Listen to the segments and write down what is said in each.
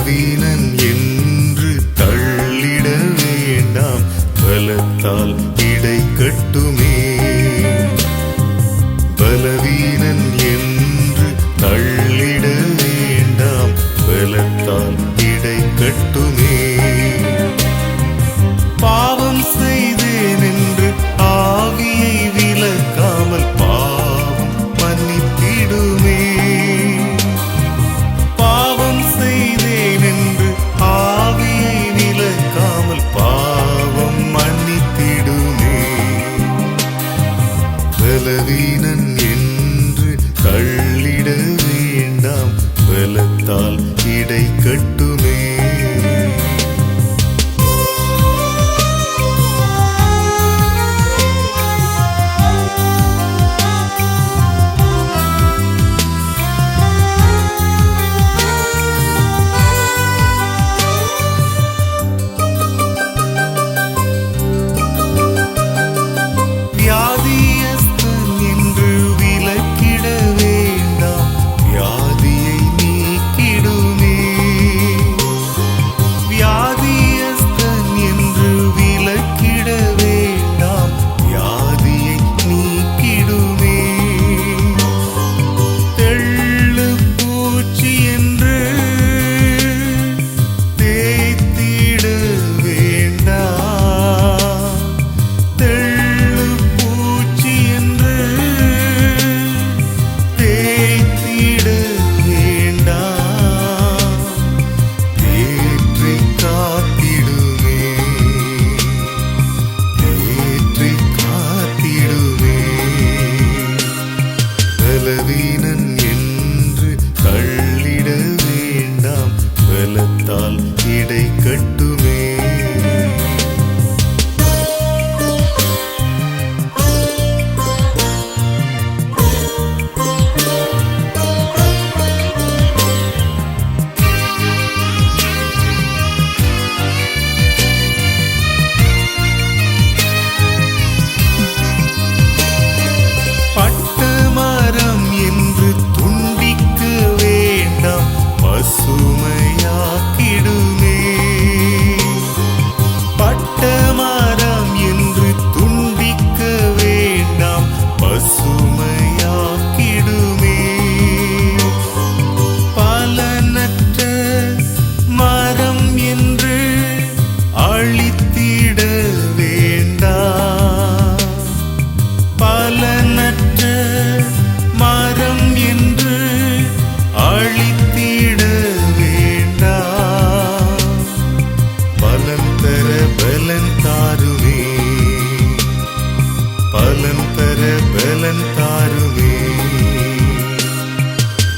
பலவீனன் என்று தள்ளிட வேண்டாம், பலத்தால் இடை கட்டுமே. பலவீனன் என்று தள்ளிட வேண்டாம், பலத்தால் இடை கட்டுமே. பாவம் செய்தேன் என்று ஆவியை விலக்காமல் பாவம் மன்னித்திடுமே. பாவம் செய்தேன் என்று ஆவியை விலக்காமல் பாவம் மன்னித்திடுமே. பலவீனன் என்று தள்ளிட வேண்டாம், பலத்தால் இடை கட்டுமே. பலவீனன் என்று தள்ளிட வேண்டாம், பலத்தால் இடை கட்டுமே.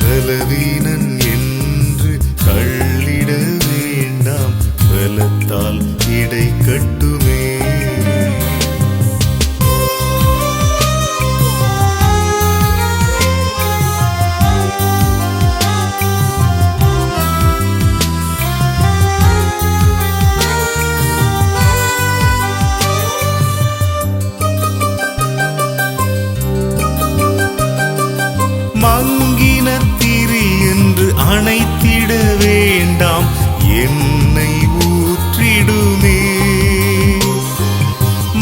பலவீனன் என்று தள்ளிட வேண்டாம், பலத்தால் இடை கட்டுமே. மங்கின திரி என்று அணைத்திட வேண்டாம், என்னை ஊற்றிடுமே.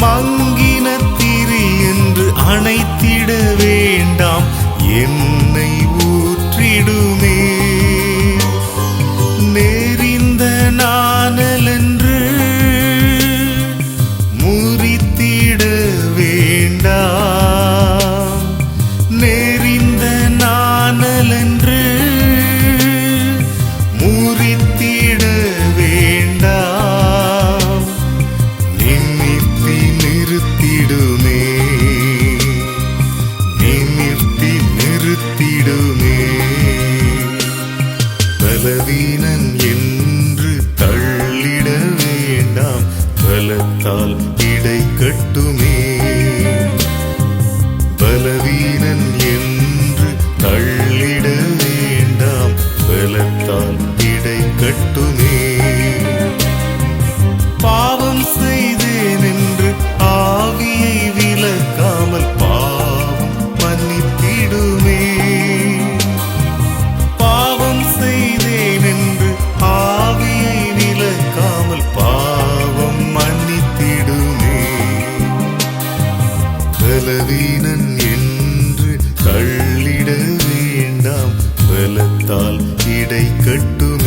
மங்கின திரி என்று அணைத்திட வேண்டாம், என்னை ஊற்றிடுமே. நெறிந்த நாணலென்று முறித்திட வேண்டாம், நெறிந்த நாணலென்று முறித்திட வேண்டாம். நிமித்தி நிறுத்திடுமே, நிமித்தி நிறுத்திடுமே. பலவீனன் என்று தள்ளிட வேண்டாம், பலத்தால் இடை கட்டுமே. பலவீனன் என்று தள்ளிட வேண்டாம், பலத்தால் இடை கட்டுமே. பாவம் செய்தேன் என்று ஆவியை விலக்காமல் பாவம் மன்னித்திடுமே. பாவம் செய்தேன் என்று பலத்தால் இடை கட்டுமே.